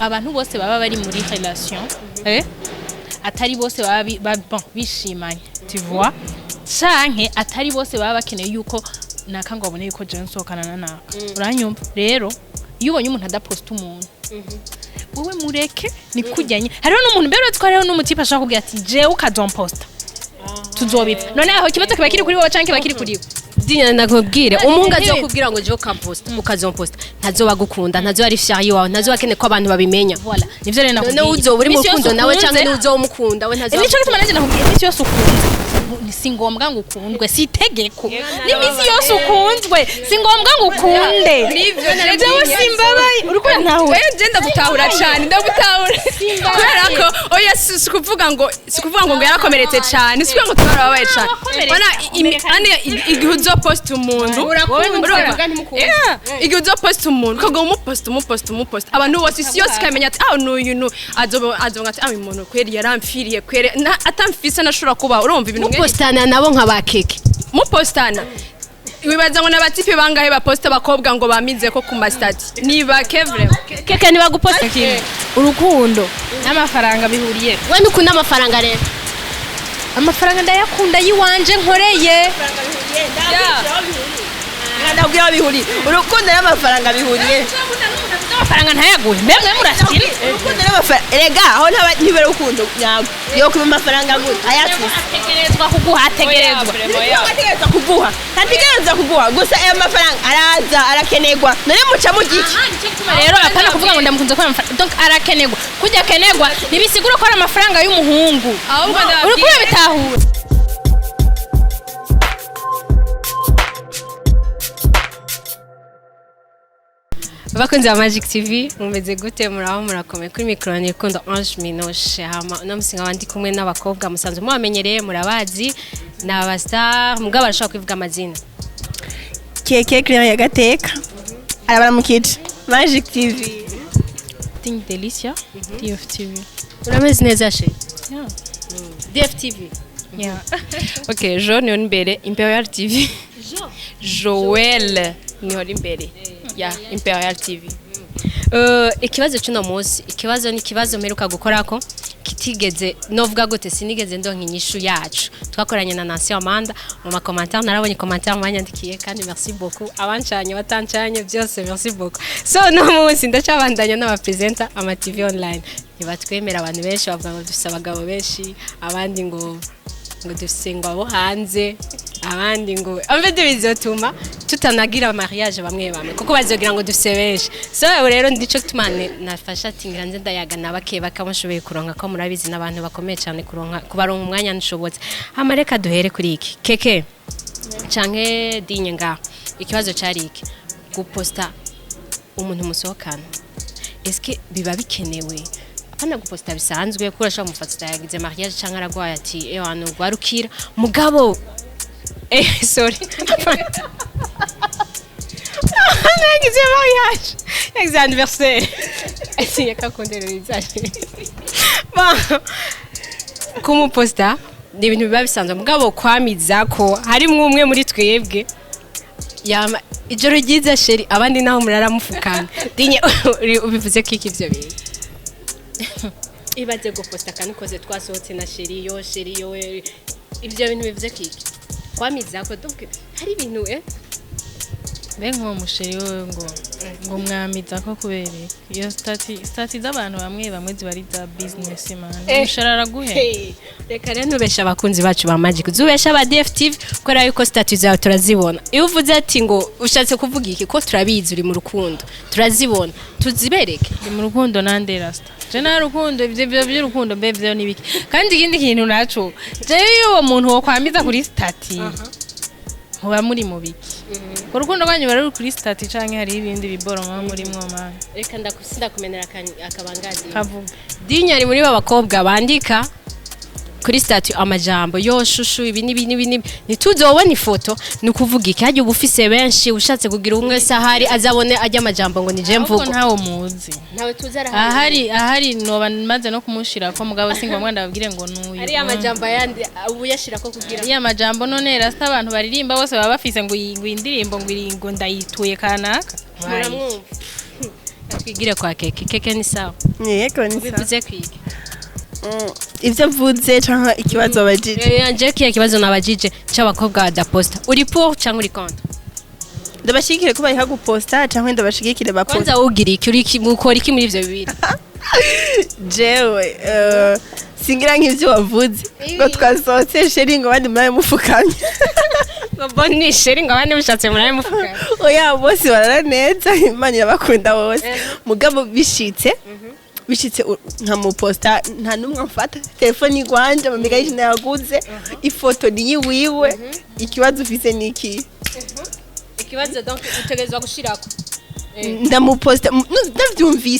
abantu bose baba bari muri relation atari bose baba bishimanye tu vois canke atari bose baba bakeneye yuko naka ngo abone yuko je nsokana na naka uranyumva rero iyo ubonye umuntu adaposta umuntu wowe mureke ni kujyanye hariho n'umuntu mbere twariho n'umutipa ashaka kugira ati je ukazomposta tuzobita none aho kibazo kiba kiri kuri wowe canke kiba kiri kuri we dinya nakubwire umuntu azokubwira ngo je ukamposta ukazomposta ntazoba gukunda ntazo ari fier wawe ntazo akene ko abantu babimenya voilà nivyo rero nakubwira none uzo uri mu rukundo nawe canke n'uzomukunda we ntazo nico gituma naje nakubwira imisi yose ukunda si ngombwa ngo ukundwe si itegeko n'imisi yose ukunzwe si ngombwa ngo ukunde nivyo jewe simbabaye uriko ntawe wewe ngenda gutahura cyane ndagutahura kubera ko oya sikuvuga ngo ngo yarakomeretse cyane sikuvuga ngo twarababaye cyane bana ane igihe uzo post umuntu igihe uzo post umuntu kago umupost abantu bose isi yose kamenya ati n'uyu azonga ati umuntu kweri yaramfiriye kweri atamfise nashura kuba urumva ibintu postana nabo nk'abakeke mupostana wibaza ngo nabatipe bangahe baposta bakobwa ngo bamize ko ku mastati niba kevre keke niba guposta kimwe urukundo n'amafaranga bihuriye we nukunda amafaranga rero amafaranga ndayakunda yiwanje nkoreye ndabwira bihuriye urukundo n'amafaranga bihuriye amafaranga ntayaguhe mbemwe murashikira urukundo n'amafaranga rega aho ntibera urukundo nyago yo kuba amafaranga gute ayategerezwa kuguha ategerezwa kuguha tategerezwa kuguha gusa ayo mafaranga araza arakenegwa none muca mu giki rero apana kuvuga ngo ndamukunze ko amafaranga donc arakenegwa kujya kenegwa nibisigura ko ari amafaranga y'umuhungu uri kuba bitahura Bakunzi ba Magic TV mumeze gute muraho murakomeye kuri micro ni Rukundo Ange Minoshe hama namusinga abandi kumwe n'abakobwa musanzwe mwamenyereye murabazi n'aba star mugabo arashaka kwivuga amazina keke Claire ya gateka arabara mu kiti Magic TV Think Delicia DFTV urameze neza she yeah DFTV yeah okay Joe ni imbere Imperial TV Joel ni hori imbere ya Imperial TV ikibazo cy'uno munsi ikibazo ni kibazo meruka gukorako kitigeze novuga gute sinigeze ndonka inyishu yacu twakoranye na Nancy Amanda mu commentaire narabonye commentaire manyandikiye kandi merci beaucoup abancanye batancanye byose merci beaucoup so no munsi ndacabandanya n'aba presenter ama TV online nibatwemera abantu benshi bavuga ngo dufise abagabo benshi abandi ngo dufise ngo abo hanze abandi ngo amvede bizotuma tutanagira mariage bamwe kuko bazogira ngo dufise benshi so rero ndico tumane nafasha tingira nze ndayaga nabake bakamushoboye kuronka ko murabizi nabantu bakomeye cyane kubaronka umwanya nshobotse amareka duhere kuri iki keke canke dinye nga ikibazo cari iki guposta umuntu musohokana eske biba bikenewe apana guposta bisanzwe kurasha mufatsa yagize mariage canke aragwaye ati hano gwarukira mugabo sorry yagize mariage yagize anniversaire ese yakakondereza kumuposta ni ibintu biba bisanzwe mugabo kwamiza ko harimo umwe muri twebwe yama ijoro ryiza sheri abandi naho muraramufukana dinye ubivuze ko iki byo bintu ibaze guposta kandi koze twasohotse na sheri yo ibyo bintu bivuze ko iki kwamiza ko donc hari ibintu benko musheri wewe ngo mwamiza ko kubereye iyo stati z'abantu bamwe zibari za business man musharara guhe reka rero nubesha abakunzi bacu ba Magic zubesha ba DFTV kora yuko stati zawe turazibona iyo uvuze ati ngo ushatse kuvuga iki ko turabizi uri mu rukundo turazibona tuzibereke ndi mu rukundo nande rasta je na rukundo ibyo by'urukundo mbevyo nibiki kandi ikindi kintu naco je uwo muntu wo kwamiza kuri stati Hoba muri mubiki. Urukundo rwanyu bari kuri stati canke hari ibindi biboro muri mwomana. Reka ndakusinda kumenera akabangazi. Kavuga. Dinya ari muri babakobwa bandika kuri stati amajambo yo shushu ibi nituzobona ifoto nukuvuga iki haje ubufise benshi ushatse kugira umwe sahari azabone ajya amajambo ngo nije mvugo. Ntawo muzi. Ntawe tuzara ahari no maze no kumushira ko mugabo singomwe ndababwire ngo nuyu. Ari amajambo yandi ubuyashira ko kugira. Ari amajambo none rasta abantu baririmba bose baba bafise ngo indirimbo ngo ndayituye kanaka. Muramwumva. twigire kwa keke ni sawa yego ni sawa bivuze kwiki ivyo mvuze canke ikibazo abajije yanje kiya kibazo nabajije cy'abakobwa badaposta uri pour cyangwa uri contre ndabashigikire ko bariha guposta canke ndabashigikire baposta kwanza ugira iki uri mukora iki muri ivyo bibiri jewe singira nk'ivyo wavuze ngo twasohotse sheri ngo bandi murabe mufukamye boni sheri ngo abandi mushatse murabe mufukamye oya bose barara neza imana irabakunda bose mugabo bishitse nka muposta nta numwe mfata telefone igwanje amamegayije nayaguze ifoto ni yiwiwe ikibazo ufise niki ikibazo donc utegezwa gushirako ndamuposta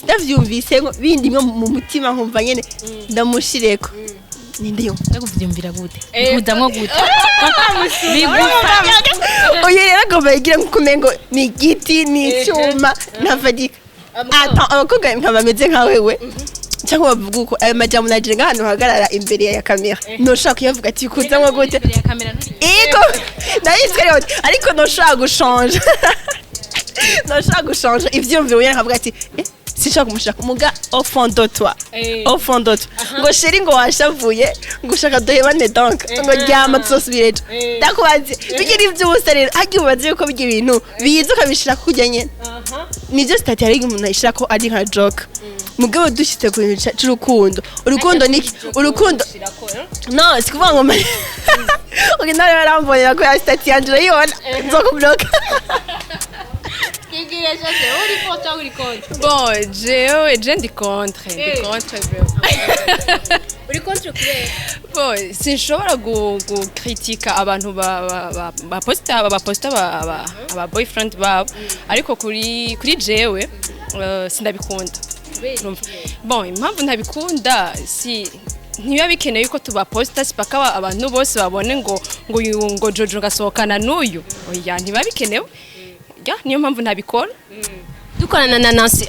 ndavyumvise bindi mwe mu mutima nkumva nyene ndamushireko ninde yo ndakuvyumvira gute bikudamwo gute oya rero agomba yigira nkumengo ni igiti ni icyuma ntavadika abakobwa nkabameze nka wewe cyangwa bavuga uko ayo majambo nagira nk'ahantu hagarara imbere ya kamera noshaka kuyavuga ati kuzamwo gute ego ndayitse rero ariko noshaka gushanja noshaka gushanja ivyumviro yari nkavuga ati sinshaka kumushaka muga au fond de toi ngo sheri ngo washavuye ngo ushaka dohebane donc ngo ryama tuzosubira ndakubaze bigira ivy'ubusa rero hagiye ubaze yuko bigira ibintu biza ukabishira kujya nyene nivyo stati yari umuntu ayishira ko ari nka joke mugabo dushitse ku bintu cy'urukundo urukundo niki urukundo no sikuvuga ngo ugenda rero arambonera ko ya stati yanje urayibona nzokubloka bon je ndi contre uri contre kubera bon sinshobora gukritika abantu baposta aba boyfriend babo ariko kuri jewe sindabikunda bon impamvu ntabikunda ntibiba bikeneye yuko tubaposta sipaka abantu bose babone ngo Jojo ngasohokana n'uyu oya ntibiba bikenewe niyo mpamvu ntabikora dukorana na Nancy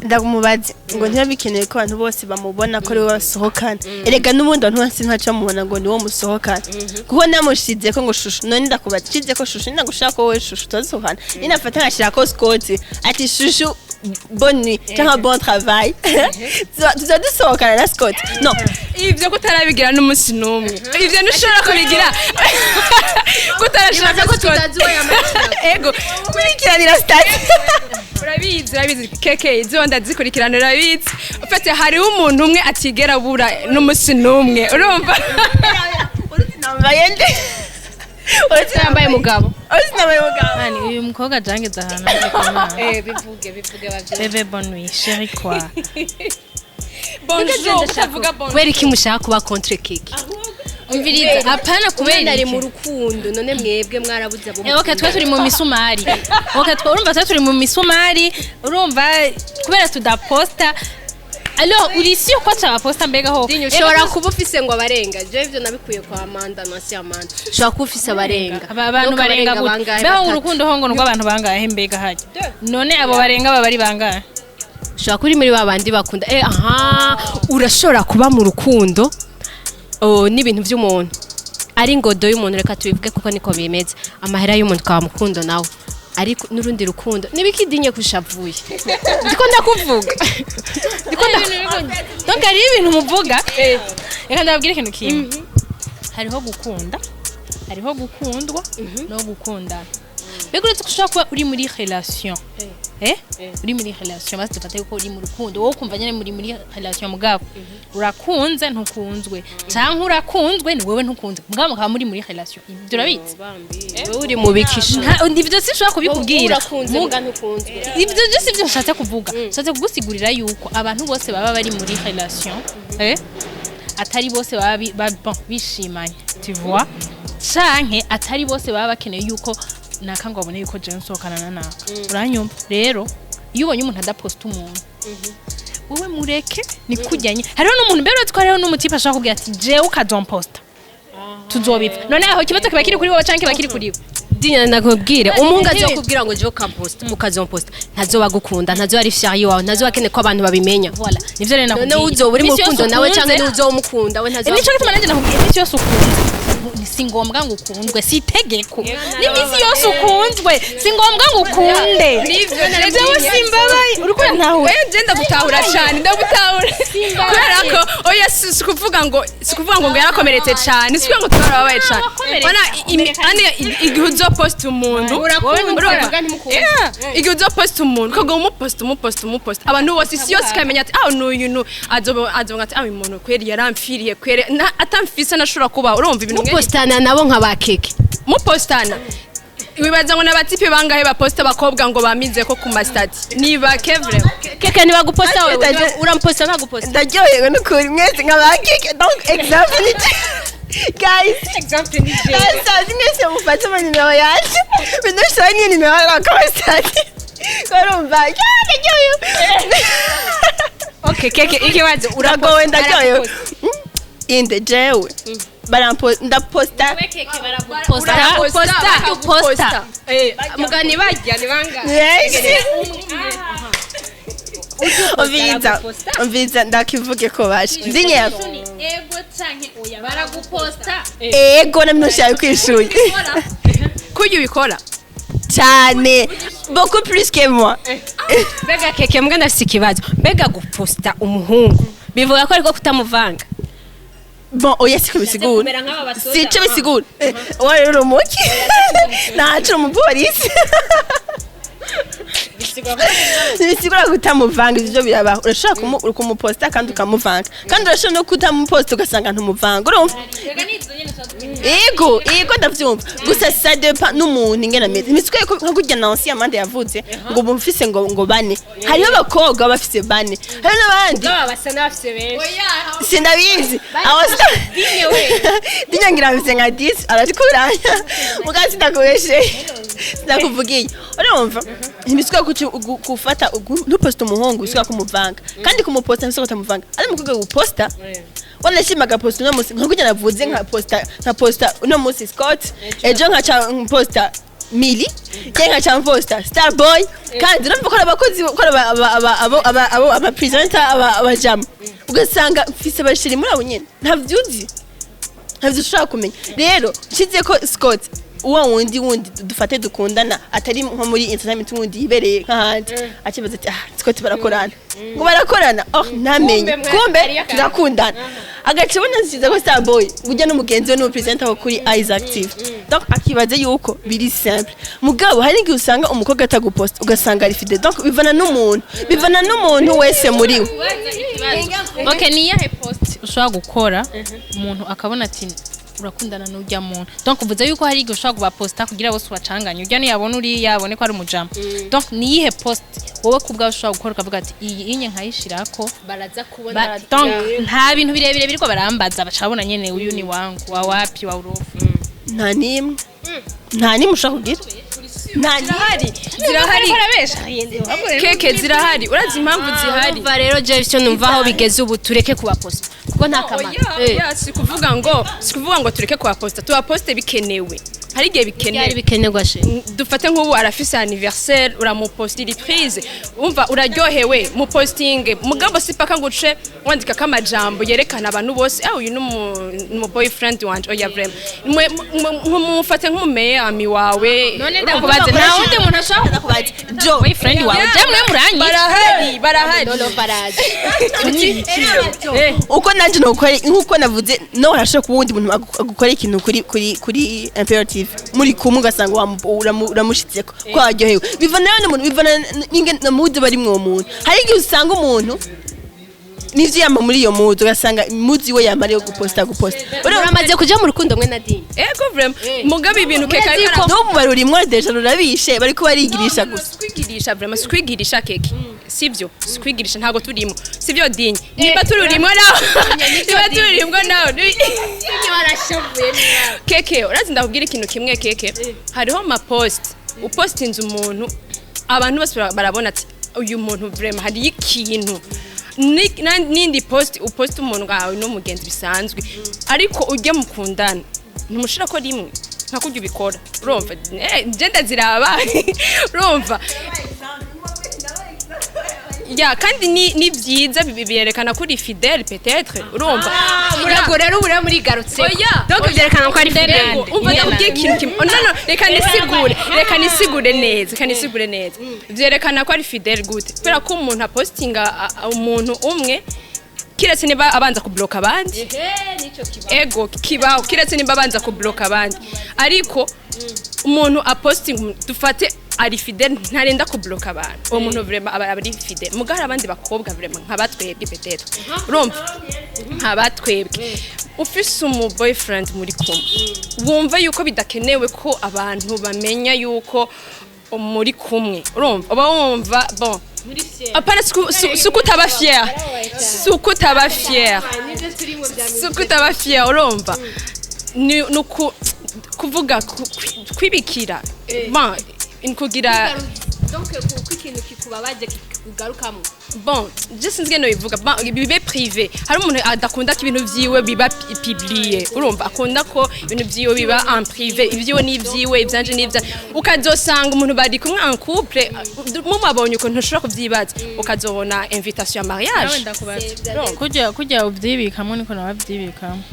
ndakumubaze ngo ntibabikeneye ko abantu bose bamubona ko ari we basohokana erega n'ubundi abantu bose ntaca mubona ngo ni wo musohokana kuko namushize ko ngo shushu none ndakubacize ko shushu ndagushaka ko wowe shushu tuzohana ninafata nkashira ko Scott ati shushu bonne nuit cyangwa bon travail tuzadusohokana na Scott no ivyo kutarabigira n'umunsi n'umwe ivyo ntushobora kubigira kutarashaka ko tutazuye ego kurikiranira stati urabizi keke izo ndazikurikirana urabizi ufite hariho umuntu umwe atigera bura n'umunsi n'umwe urumva nambayende yambaye mugabo mani uyu mukobwa jangeza ahantu bivuge bavyo bebe bonne nuit chérie quoi bonjour uvuga bonjour wera iki mushaka kuba contre keke umviriza apana kubera ari mu rukundo none mwebwe mwarabuze abo okay twa turi mu misumari urumva twa turi mu misumari urumva kubera tudaposta alors uri si uko twaposta mbega ho ushobora kuba ufise ngo abarenga je ivyo nabikuye kwa Amanda na si Amanda ushobora kuba ufise abarenga abantu barenga gute beho urukundo hongo ngo abantu bangahe mbega haje none abo barenga baba ari bangahe ushobora kuri muri babandi bakunda urashobora kuba mu rukundo n'ibintu by'umuntu ari ngodo y'umuntu reka tubivuge kuko niko bimeze amahera y'umuntu kwa mukundo nawe ariko nurundi rukundo nibikidinye kushavuye ndiko ndakuvuga donc ari ibintu muvuga reka ndababwire ikintu kimwe hariho gukunda hariho gukundwa no gukundana mbega uretse kushobora kuba uri muri relation uri muri relation basi dufate ko uri mu rukundo wowe kumva nyene muri relation mugabo urakunze ntukunzwe canke urakunzwe ni wewe ntukunzwe mugabo mukaba muri relation ibyo urabizi wewe uri mu bikisha ndivyo sinshobora kubikubwira ibyo byose ibyo nshatse kuvuga nshatse kugusigurira yuko abantu bose baba bari muri relation atari bose baba bishimanye tu vois canke atari bose baba bakeneye yuko nakanga wabone yuko je nsokana na nawe uranyumva rero iyo ubonye umuntu adaposta umuntu wewe mureke nikujyanye hariho n'umuntu mbere twariho n'umutipa ashaka kubwira ati je ukazomposta tuzobipfa none aho kibazo kiba kiri kuri wowe canke kiba kiri kuri we dinya nakubwire umuntu azokubwira ngo je ukamposta ukazomposta ntazoba gukunda ntazo ari fier wawe ntazo bakene ko abantu babimenya voilà nivyo rero nakubwira none uzo uri mu rukundo nawe canke uzomukunda we ntazo nico gituma nanje nakubwira icyo yose ukunda si ngombwa ngo ukundwe si itegeko n'imisi yose ukunzwe si ngombwa ngo ukunde nivyo jewe simbabaye uriko ntahura genda gutahura cyane ndagutahura kubera ko oya sikuvuga ngo yarakomeretse cyane sikuvuga ngo twarababaye cyane bana igihe uzoposta umuntu igihe uzoposta umuntu ukaga umuposta abantu bose isi yose ikamenya ati n'uyu azonga ati uyu muntu kweri yaramfiriye kweri atamfise nashobora kuba urumva ibintu mupostana nabo nk'abakeke mupostana wibaza ngo n'abatipe bangahe baposta bakobwa ngo bamize ko ku mastati niba kevre keke niba guposta wewe uramposta naguposta ndaryohewe n'ukuri mwese nk'abakeke donc exemple guys exemple ni je sazi mwese mufate ama nimero yacu bindushaho niyo nimero ya mastati urumva ndaryohewe okay keke ikibazo uragowe ndaryohewe inde jewe ndaposta posta mugani bajya ni banga umviriza ndakivuge ko baje ndinyeko ego canke oya baraguposta ego namwe nshaka kwishuye kuyu bikora cyane beaucoup plus que moi bega keke mbwa ndafise ikibazo bega guposta umuhungu bivuga ko ariko kutamuvanga bon oya siko bisigura sico bisigura wari urumuki nacu umupolisi bisigura kutamuvanga ivyo birabaho urashobora kumuposta kandi ukamuvanga kandi urashobora no kutamuposta ugasanga ntumuvanga urumva ego ndavyumva gusa ça dépend n'umuntu ingena ameze imitwe nko kurya Nancy Amanda yavuze ngo bumfise ngo bane hariho abakobwa bafise bane hari n'abandi basa n'abafise benshi sindabizi dinya ngira bise nka 10 arakuranya mugazi ndakubeshe ndakuvugiye urumva imitwe kufata n'uposta umuhungu usika kumuvanga kandi kumuposta nsoko tamuvanga ari mukobwa guposta wanashimaga posta no musi nkuko navuze nka posta no musi Scott ejo nka posta Mili nka posta Starboy kandi urumva ko abakozi ko aba presenter abajama ugasanga mfise bashiri muri abo nyene ntavyuzi ushaka kumenya rero nshize ko Scott uwa wundi dufate dukundana atari nko muri entertainment wundi yibereye nk'ahandi akibaza ati Scott barakorana ngo barakorana ntamenye kumbe turakundana agacibona nziza ko Starboy ujya n'umugenzi we no presenter wo kuri Eyes Active donc akibaze yuko biri simple mugabo hari ngi usanga umukobwa atagupost ugasanga ari fide donc bivana n'umuntu wese muri we okay niyahe post ushobora gukora umuntu akabona ati urakundana n'ujya muntu donc uvuze yuko hari igihe ushobora kubaposta kugira bose bacanganye ujya niyabona uri yabone ko ari umujama donc niyihe post wowe kubwa ushobora gukora ukavuga ati iyi inye nkayishirako baraza kubona donc nta bintu birebire biriko barambaza bacabona nyene uyu ni wangu wa wapi wa urofu nta nimwe ushaka kugira zirahari keke zirahari urazi impamvu zihari umva rero Jason numva aho bigeze ubu tureke kubaposta kuko nta kamaro sikuvuga ngo tureke kubaposta tubaposte bikenewe hari igihe bikenerwa she dufate nk'ubu arafise anniversaire uramuposta iri prise umva uraryohewe mu posting mugabo sipaka nguce wandika kamajambo yerekana abantu bose uyu numu boyfriend wanje oya vrem mufate nk'umumeya ami wawe none ndakubaze nta wundi muntu ashaka kubaza jo boyfriend wawe jamwe muranyi barahari lolo baraje uko nanje nokore nkuko navuze no harashaka kuwundi muntu agukora ikintu kuri imperative muri kumwe ugasanga uramushitseko ko aryohewe bivana n'umuntu bivana na mood bari mwo muntu hari igihe usanga umuntu nivyo yama muri iyo mood ugasanga mood we yamariye guposta uramaze kuja mu rukundo mwe na Dini ego vrem mugabe ibintu keka ariko no mubaruri mwe deja rurabishe bari ko barigirisha gusa kwigirisha vrem kwigirisha keke sivyo kwigirisha ntago turimo sivyo Dini niba tururimo naho niba tururimo naho barashavuye keke urazi ndakubwira ikintu kimwe keke hariho ma post upost inzu umuntu abantu bose barabona ati uyu muntu vrem hari ikintu nindi upost umuntu ngawe no mugenzi bisanzwe ariko ujye mukundana ntumushira ko rimwe nka kujya ubikora urumva genda ziraba urumva ya kandi ni byiza byerekana ko uri fidèle peut-être urumva murago rero ubura muri garutse oya donc byerekana ko ari fidèle umva ndakubwiye ikintu kimwe no reka nisigure neza byerekana ko ari fidèle gute kubera ko umuntu apostinga umuntu umwe kiretse niba abanza kubloka abandi ego kibaho kiretse niba abanza kubloka abandi ariko umuntu aposting dufate ari fidèle ntarenda kubloka abantu uwo muntu vraiment aba ari fidèle mugara abandi bakobwa vraiment nkabatwebwe peut-être urumva nkabatwebwe ufise umu boyfriend muri kumwe wumva yuko bidakenewe ko abantu bamenya yuko muri kumwe urumva uba wumva bon apana sukutaba fier urumva ni kuvuga kwibikira bon kugira donc ikintu kikubabaje kugarukamo bon je sinzi ngeno bivuga bibe privé hari umuntu adakunda ko ibintu vyiwe biba publié urumva akunda ko ibintu vyiwe biba en privé ivyiwe n'ivyiwe ivyanje n'ivya ukazosanga umuntu bari kumwe en couple mumabonye uko ntushobora kuvyibaza ukazobona invitation ya mariage kujya ubyibikamwe niko nabavyibikamo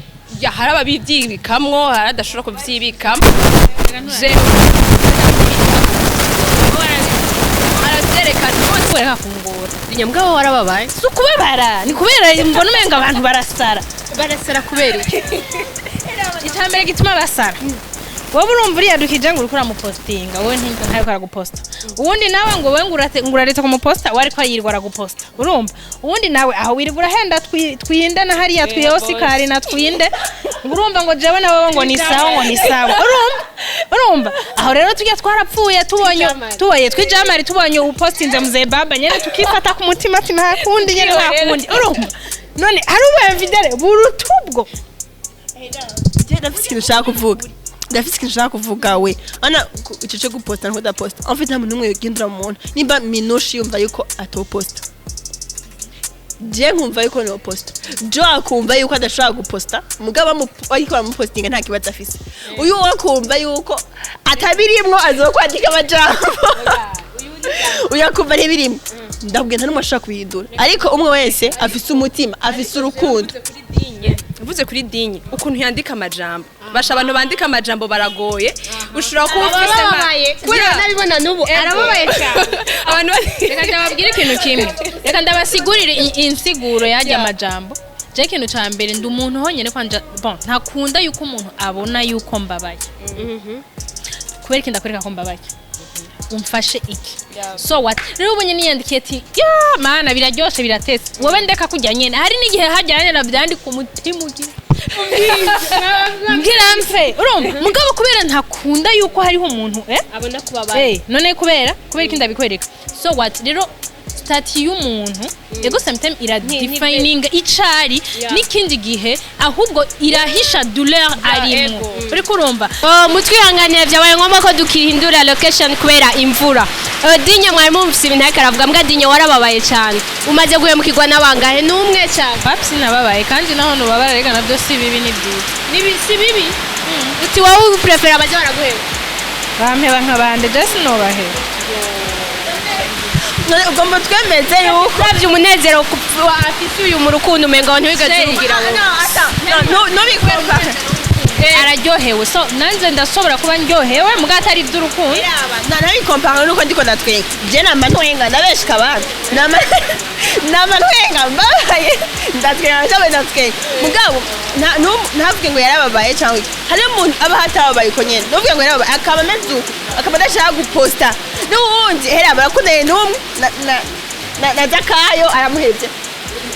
ya hari ababivyibikamwo hari adashobora kuvyibikamo kubera kungura inyambwa warababaye si ukubabara ni kubera mbona umenga abantu barasara kubera iki icambere gituma basara wowe urumva uriya dukije ngo urikura mu postinga wowe ntabwo araguposta uwundi nawe ngo wowe nguraretse kumuposta wari ko yirwa araguposta urumva uwundi nawe aho wirigura henda twinde na hariya twiyosikari na twinde urumva ngo jewe nawe ngo ni sawa urumva aho rero tujya twarapfuye tuboye twijamari tubonye upostinze muzee baba nyene tukifata ku mutima ati nta kundi nyene ntakundi urumva none hari ubu videre burutubwo ndafise ikintu ushaka kuvuga we ana ico cyo guposta nko da posta en fait nta muntu umwe yogindura mu muntu nimba minushi yumva yuko atoposta je nkumva yuko no posta jo akumva yuko adashobora guposta mugaba ariko bamupostinga nta kibazo afise uyu wakumva yuko atabirimwo azokwandika amajambo uyakumva ntibirimwo ndabwiye nta numwe ashaka kubihindura ariko umwe wese afise umutima afise urukundo uvuze kuri dinye ukuntu yandika amajambo basha abantu bandika amajambo baragoye ushobora kuba ufise kuri nabibona nubu arababaye cyane abantu reka ndababwire ikintu kimwe reka ndabasigurire insiguro yajya amajambo je ikintu ca mbere ndi umuntu honyene kwanja bon ntakunda yuko umuntu abona yuko mbabaye kubera iki ndakwereka ko mbabaye umfashe iki so what rero ubonye niyandikiye ati ya mana biraryoshe biratetse wowe ndeka kujya nyene hari n'igihe hajyanye na byandika umutima ugira mbwira mfe urumva mugabo kubera ntakunda yuko hariho umuntu abona kubabaye none kubera iki ndabikwereka so what rero stati y'umuntu ego sometimes defining icari n'ikindi gihe ahubwo irahisha douleur arimo uri kurumva mutwihanganiye byabaye ngombwa ko dukihindura location kubera imvura dinye mwari mumvise ibintu ariko aravuga mbwa dinye warababaye cyane umaze guhemukirwa n'abangahe n'umwe cyane papi nababaye kandi naho nubabara rega nabyo si bibi ni byiza si bibi uti wowe prefera abaje baraguheba bampeba nk'abande just nobaheba ugomba twemeze yuko uravye umunezero afise uyu mu rukundo umenga ntiwigaze ugira nubikwereka araryohewe so nanze ndashobora kuba ndyohewe muga atari iby'urukundo nabikompara nuko ndiko ndatwenga je nama ntwenga ndabeshika abantu nama ntwenga mbabaye ndatwenga cyangwa ndatwenga mugabo ntavuge ngo yarababaye cyangwa hari umuntu aba hatababaye ko nyene nuvuge ngo yarababaye akaba ameze uko akaba adashaka guposta n'uwundi hera barakundanye n'umwe na Zakayo aramuhebye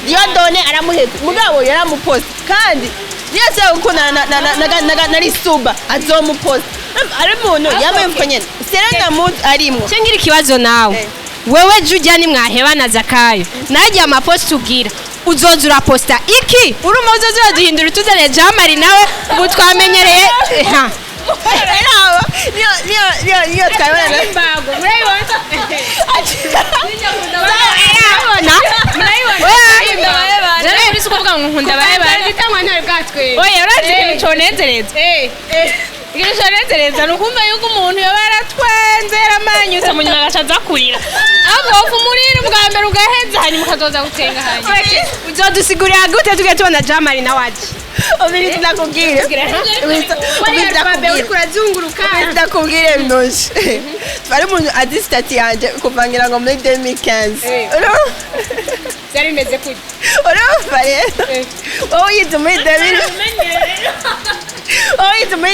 Diyodone aramuhebye mugabo yaramuposta kandi yese gukundana na Risuba azomuposta ari umuntu yamemfuko nyene Serena Mood arimwo cengira ikibazo nawe wewe Julia ni mwaheba na Zakayo naje amapost ugira uzoza uraposta iki uruma uzoza duhindura tuzane jamari nawe ubu twamenyereye niyo twabona imbago murayibona rero uri kuvuga ngo nkunda baye bitangwa ntari bwatwe oya urazi ikintu conezereza ikintu cyanezereza ni ukumva yuko umuntu yaba yaratwenze yaramanyutse mu nyuma agaca aza kurira ahubwo wowe umurire bwa mbere ugaheza hanyuma ukazoza gutenga hanyuma uzodusigurira gute tugiye tubona jamari na waje ubiri ndakubwire urazunguruka ndakubwire mnoje twari umuntu azi stati yanje kuvangira ngo muri 2015 byari bimeze kuri urumva rero wowe yize muri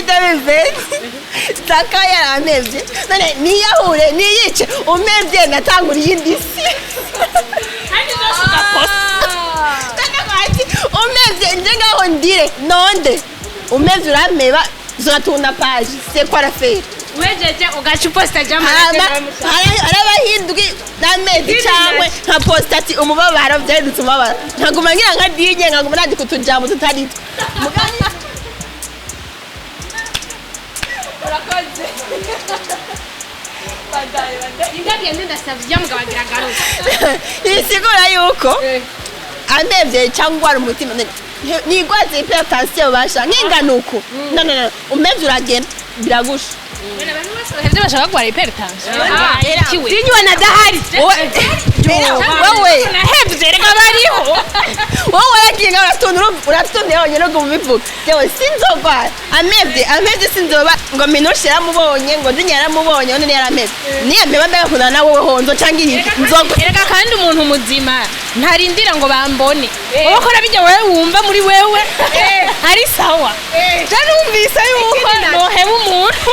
2020 Saka yaramevye none niyahure niyice umevye natangura iyindi si kandi zose ugaposta umevye nje ngaho ndire nonde umevye urameba zoratunda page c'est quoi la faire wejeje ugaca uposta jamari arabahindwi n'amezi cyangwa nka posta ati umubabaro byahindutse umubabaro nkaguma ngira nka dinye nkaguma nandika utujambo tutari mugani urakoze ingagende ndasavye mugabagira garuka isigura yuko amevye cyangwa ari umutima nigwaze hypertension basha nkinganuko no umevye uragenda biragusha Hebye bashaka gukora hypertension. Dinywa na dahari. Wowe Hebye rega bariho. wowe yakinga uratunde yonyene ngo mubivuga yewe sinzogwa amevye sinzoba ngo minushe yaramubonye ngo dinya yaramubonye none yaramevye niye mbeba mbega kuna nawe honzo cangi nzogwa Rega kandi umuntu muzima ntarindira ngo bambone. Wowe kora bijya wewe wumva muri wewe ari sawa. Janumvise yuko noheba umuntu.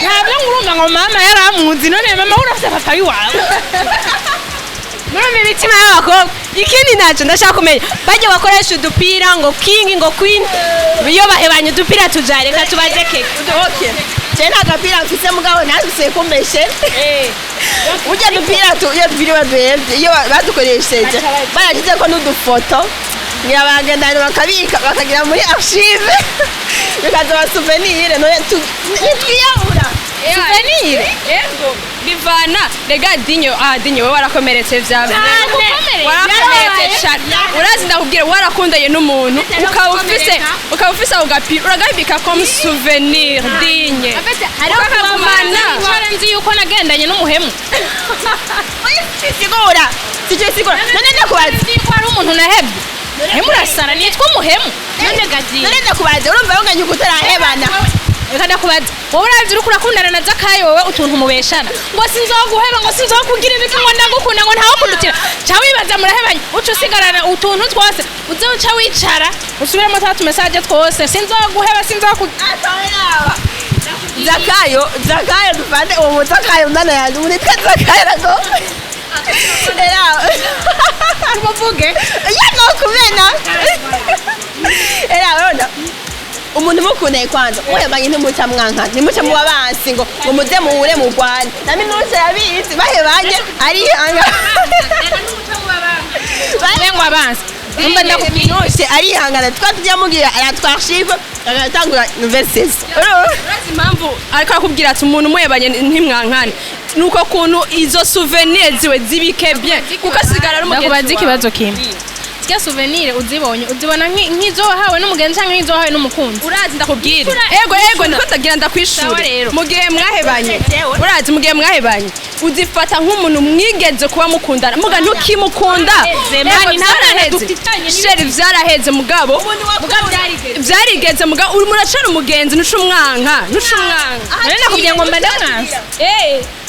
Ntabwo ngurumva ngo mama yaramuzi none mama urafite papa wiwawe. Murumva imitima y'abakobwa ikindi ntacyo ndashaka kumenya bajya bakoresha udupira ngo king ngo queen iyo bahebanye udupira tujareka tubaze keke okay Jena agapira mfise mugabo nazise kumbeshe ujya dupira tu iyo tubiri baduhevye iyo badukoresheje baragize ko n'udufoto ngira bagenda bakabika bakagira muri archive bikaza souvenir none twiyahura Souvenir. Yego bivana rega dinyo wewe warakomeretse vyawe warakomeretse cyane urazi ndakubwira warakundanye n'umuntu ukaba ufise ugapira uragabika comme souvenir dinye Ukakagumana nzi yuko nagendanye n'umuhemu. sigura none ndakubaza Nzi ko ari umuntu nahebye. Hemu rasara nitwa umuhemu. None gagiye. none ndakubaza urumva unganye ukutarahebana Reka ndakubaza wowe urazi uriko urakundana na Zakayo wowe utuntu mubeshana ngo sinzoguheba ngo sinzokugira ibiki ngo ndagukunda ngo ntawe kundutira cha wibaza murahebanye uco usigarana utuntu twose uze uca wicara usubiremo tatu message twose sinzoguheba Zakayo dufate uwo Zakayo ndana yanjye muri Zakayo rago era muvuge yano kumena era ona umuntu mukundeye kwanza uhebanye ntimuca mwanka ntimuca mu babansi ngo muze muhure mu Rwanda nami nose yabizi bahebanye ari hanga ngo abanza umba ndakubinose ari hangana twatujya mugira aratwarshive agatangura nouvelle saison urazi impamvu ariko akubwira ati umuntu muhebanye ntimwankane nuko kuntu izo souvenirs ziwe zibike bien kuko asigara ari umugenzi ndakubaza ikibazo kimwe Sya souvenir uzibona nk'izo wahawe n'umugenzi cyangwa nk'izo wahawe n'umukunzi urazi ndakubwira ego niko tagira ndakwishura mu gihe mwahebanye urazi mu gihe mwahebanye uzifata nk'umuntu mwigeze kuba mukundana muga ntukimukunda zemani ntaraheze sheri vyaraheze mugabo byarigeze mugabo uri muracana umugenzi nucumwanka none nakubwiye ngo mba ndamwanza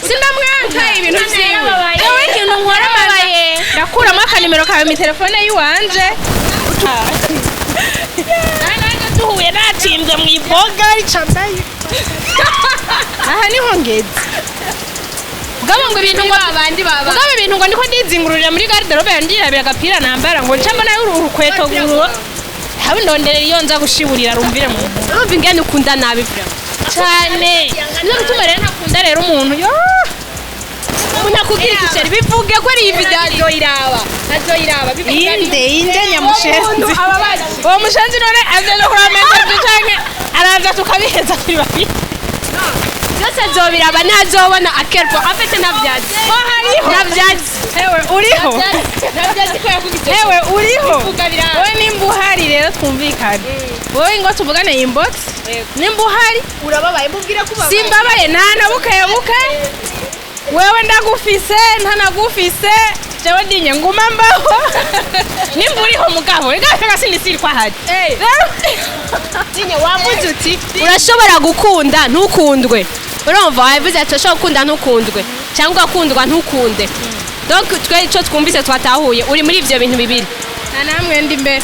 sindamwanka ibintu vyiwe yewe ikintu nkora mabaye ndakuramo akanimero kawe mu telefone yiwanje nanjye duhuye natinze mu iboga icambaye aha niho ngeze Gabo ngo ibintu ngo abandi baba Gabo ibintu ngo ndiko ndizingururira muri garderobe yandirabira agapira nambara ngo ncamba nayo urukweto guru habe ndonderera iyo nza gushiburira rumvire mu urumva ingene ukunda nabi vraiment cyane nizo bituma rero ntakunda rero umuntu yo umuntu akubwira ikiceri bivuge ko ari video azoyiraba inde nyamushenzi uwo mushenzi none aje no kuramenta cyane araza tukabiheza kuri babiri byose azobiraba ntazobona akerpo afite navyazi navyazi ewe uriho navyazi ko yakugije ewe uriho we nimba uhari rero rero twumvikane wowe ngo tuvugane inbox nimba uhari urababaye mubwira ko ubabaye simbabaye nta na bukebuke wewe ndagufise ntanagufise jewe ndinye nguma mbaho nimba uriho mugabo igashaka sinisiri kwa hari dinye wamuze uti urashobora gukunda ntukundwe urumva wavuze ati urashobora gukunda ntukundwe cyangwa ukundwa ntukunde donc twe icyo twumvise twatahuye uri muri ibyo bintu bibiri nta namwe ndi imbere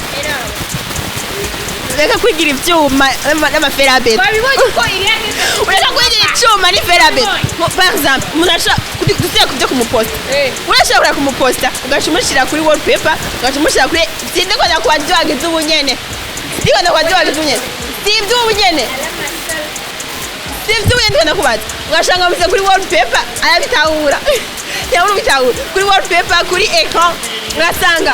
reka kwigira ivyuma n'amaferabete babibonye ko iriya ureka kwigira icyuma n'iferabete par exemple umuntu ashaka gusiga kuvyo kumuposta urashobora kumuposta ugaca umushira kuri wallpaper ugaca umushira kuri sinde ko nakwaje wagize ubunyene ndiko nakwaje wagize ubunyene sivyo ubunyene sivyo ubunyene nakubaza ugashanga muze kuri wallpaper arabitahura yabura bitahura kuri wallpaper kuri écran ugasanga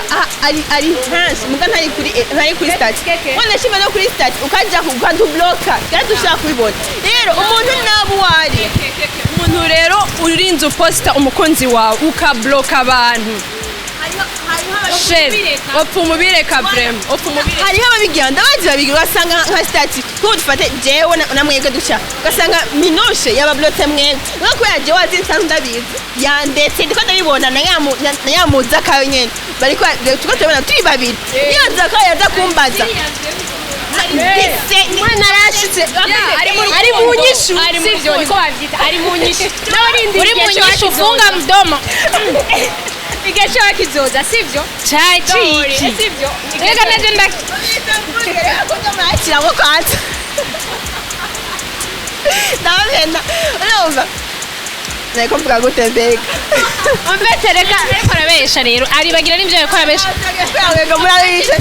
ari hansi muga ntari kuri stat wanda shima no kuri stat ukaja ukadubloka kandi ushaka kubibona rero umuntu nabo wari umuntu rero urinze uposta umukunzi wawe ukabloka abantu opfumubireka vrema opfumubireka hariho ababigira ndabazi babigira ugasanga nka stati ko dufate jewe na mwege duca ugasanga minoshe yabablotse mwege nko kubera jewe wazi nsanzwe ndabizi yandetse ndiko ndabibona na yamuza kayo nyene bariko tuko tubona turi babiri yaza kayo yaza kumbaza mwana arashitse ari mu nyishu sivyo niko bavyita ari mu nyishu uri mu nyishu ufunga mdomo igashoka kizoza sivyo ciki sivyo rega naje ndakira ngo kwanza ndabena urumva nako mvuga gute mbega ambete reka ariko arabesha rero aribagira n'ivyo ariko arabesha kwanga murabisha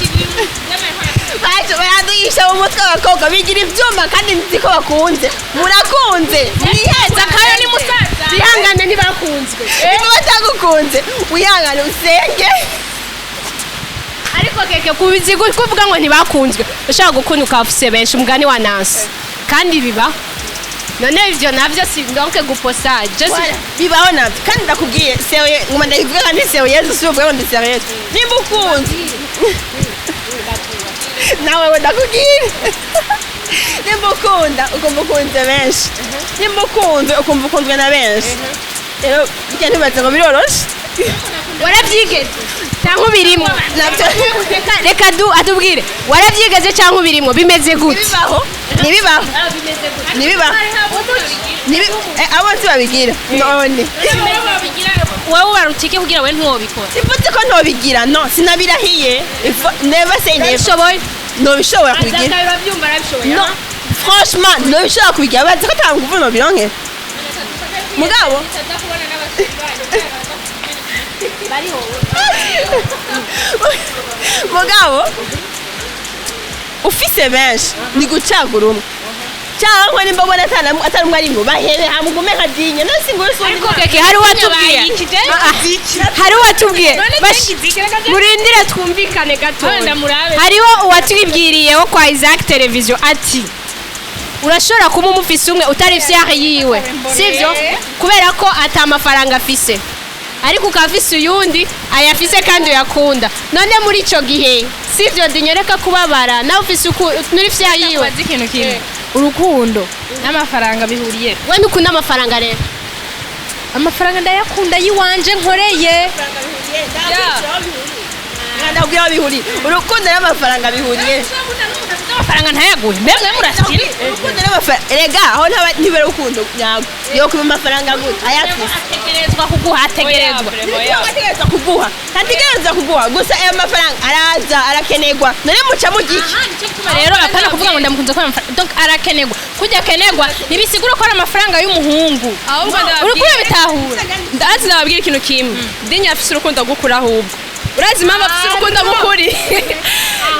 baje baraduyisha mu mutwe abakobwa bigira ivyuma kandi nzi ko bakunze murakunze niheza kayo ni musaza bihangane ntibakunzwe niba batagukunze wihangane usenge ariko keke kubizi kuvuga ngo ntibakunzwe ushaka gukunda ukafuse benshi umugani wa Nancy kandi biba none ivyo navyo si donc guposta just bibaho navyo kandi ndakubwiye sewe nguma ndayivuga kandi sewe Yesu si uvuga ngo ndi serious nimba ukunze nawe we ndakubwira nimba ukunda ukumva ukunze benshi nimba ukunze ukumva ukunzwe na benshi rero bijya ntibaze ngo biroroshe waravyigeze cyangwa birimo navyo reka atubwire waravyigeze cyangwa birimo bimeze gute nibibaho abo nzi babigira none wowe warutike kugira we ntiwobikora sivuze ko ntobigira no sinabirahiye never say never shoboye nobishobora kubigira urabyumva arabishoboye no franchement nobishobora kubigira bazi ko nta nguvu nobironkera mugabo mugabo ufise benshi ni gucagura umwe cyangwa nimba ubona atari umwe arimo bahebe hamugume nkadinye nasi ngo ariko keke hari watubwiye hari watubwiye murindire twumvikane gato hariho uwatwibwiriyeho kwa Isaac television ati urashobora kuba umufise umwe utari fier yiwe sivyo kubera ko ata amafaranga afise ariko ukafise uyundi ayafise kandi uyakunda none muri ico gihe sivyo ndinyereka kubabara nawe ufise nuri fier yiwe ikintu kimwe urukundo n'amafaranga bihuriye we ntukunda amafaranga rero amafaranga ndayakunda yiwanje nkoreye ndabwira bihuriye urukundo n'amafaranga bihuriye amafaranga ntayaguhe mbemwe murasikira urukundo n'amafaranga erega aho ntibera urukundo nyago yo kuba amafaranga gute ayafise ategerezwa kuguha ategerezwa ntategerezwa kuguha gusa ayo mafaranga araza arakenerwa none muca mu giki rero apana kuvuga ngo ndamukunze ko donc arakenerwa kujya kenerwa nibisigura ko ari amafaranga y'umuhungu uri kuri bitahura ndazi nababwira ikintu kimwe dinya afise urukundo gukura ahubwo urazi mama afise urukundo gukuri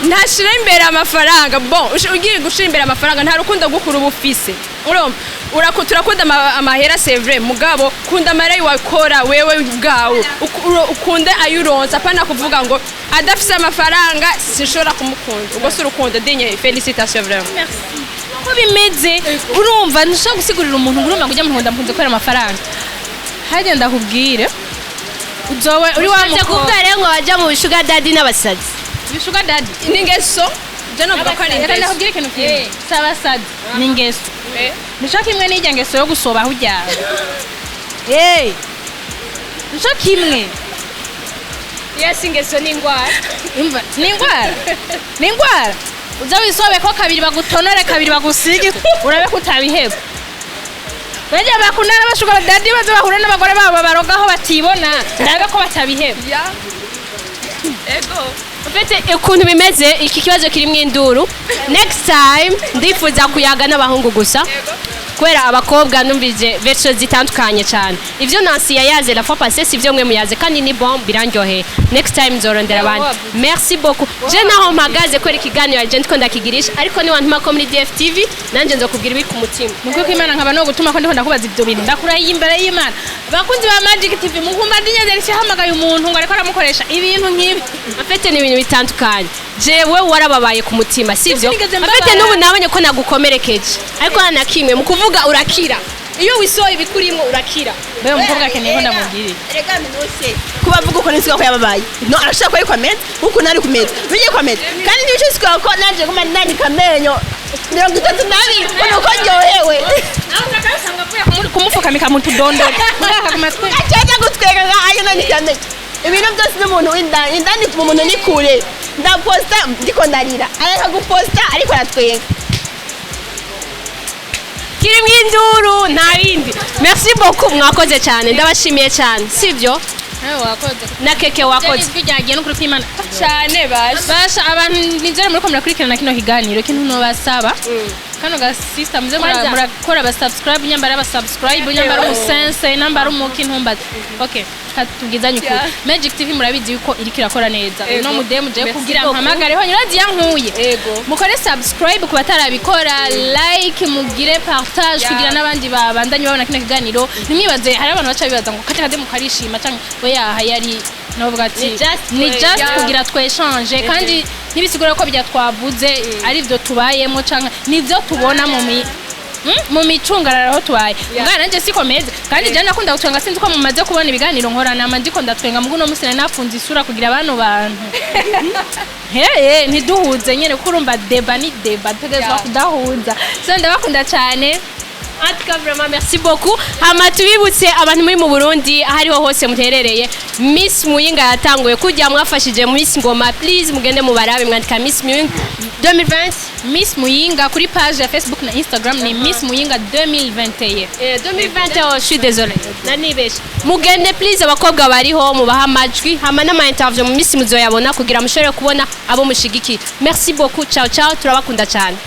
ntashira imbere amafaranga bon ugiye gushira imbere amafaranga nta rukundo gukura ubufise urumva turakunda amahera c'est vrai mugabo kunda amahera wakora wewe ubwawe ukunde ayuronza apana kuvuga ngo adafise amafaranga sinshobora kumukunda ubwo si urukundo dinye félicitations vraiment merci ko bimeze urumva ntushobora gusigurira umuntu urumva kujya muhunda mukunze kwera amafaranga hajya ndakubwire uzowe uri wa mukobwa kubwa rero ngo wajya mu sugar daddy n'abasazi sugar daddy ningeso je novuga ko ari reka ingeso ndakubwira ikintu kimwe saba sad ni ingeso nico kimwe n'ijya ngeso yo gusoba aho ujyana nico kimwe yes ingeso ni ingwara imva ni ingwara uza wisobe ko kabiri bagutonore kabiri bagusige urabe ko utabiheba bajya bakundana bashugura dadi baza bahura n'abagore babo barogaho batibona ndabe ko batabiheba ego ufite ukuntu bimeze iki kibazo kirimo induru next time ndifuza kuyaga n'abahungu gusa kubera abakobwa numvije version zitandukanye cyane ivyo Nancy yayaze la fois passée sivyo mwe muyaze kandi ni bon birandyohe next time nzorondera abandi merci beaucoup je naho mpagaze kwera ikiganiro je ndiko ndakigirisha ariko ni wantu mako muri DFTV nanje nzokubwira ibi ku mutima nuko Imana nkaba no gutuma ko ndiko ndakubaza ivyo bintu ndakurahiye imbere y'Imana bakunzi ba Magic TV mukumva dinyaze rishamagaye umuntu ngo ariko aramukoresha ibintu nk'ibi afite ni ibintu bitandukanye jewe warababaye ku mutima sivyo afite n'ubu nabonye ko nagukomerekeje ariko hana kimwe mu kuvuga urakira iyo wisoye ibikurimo urakira bewe umukobwa akeneye ko ndamubwirira rega minose kuba vuga uko nisiga ko yababaye no arashaka ko ari kwameza uko nari kumeza bigiye kwameza kandi nibice sika ko nanje kuma nani kamenyo 32 uko nyohewe naho ndakasanga vuye kumufukamika mu tudondoro ndaka kumatwe acaje gutwega ayo nani kamenyo ibintu byose n'umuntu indani mu muntu ni kure ndaposta ndiko ndarira areka guposta ariko aratwenga kiri mwinduru nta bindi merci beaucoup mwakoze cyane ndabashimiye cyane sivyo wakoze na keke wakoze bijyagiye no kuri kwimana cyane basha abantu nizere muri ko murakurikirana kino kiganiro kintu no basaba kano ga system muze murakora ba subscribe nyambara ba subscribe nyambara umusense nambara umukintumba okay katugizanye uko Magic TV murabizi yuko iriko irakora neza no mudemu je kugira mpamagare ho nyirazi yankuye mukore subscribe ku batarabikora like mugire partage kugira nabandi babandanye babona kino kiganiro nimwibaze hari abantu bacha bibaza ngo kate mukarishima cyangwa oya yari novuga ati ni just kugira twechange kandi nibisigura ko bijya twavuze ari byo tubayemo cyangwa nivyo tubona mu micungararo ho twaye ngana nanje sikomeze kandi je nakunda gutwenga sinzi ko mumaze kubona ibiganiro nkorana ndiko ndatwenga muguno musene nafunze isura kugira abantu ntiduhuze nyene kurumva deba ni deba tegezwa kudahuza so ndabakunda cyane Atka vraiment merci beaucoup. Hama tubibutse abantu muri mu Burundi ahari ho hose muterereye. Miss Muyinga yatanguye kujya mwafashije Miss Ngoma please mugende mu barabe mwandika Miss Muyinga 2020 Miss Muyinga kuri page ya Facebook na Instagram ni Miss Muyinga 2021. 2020 je suis désolé. Nanibeshe. Mugende please abakobwa bariho mubaha amajwi hama n'ama interview mu Miss muzoyabona kugira mushobore kubona abo mushigiki. Merci beaucoup. Ciao ciao turabakunda cyane.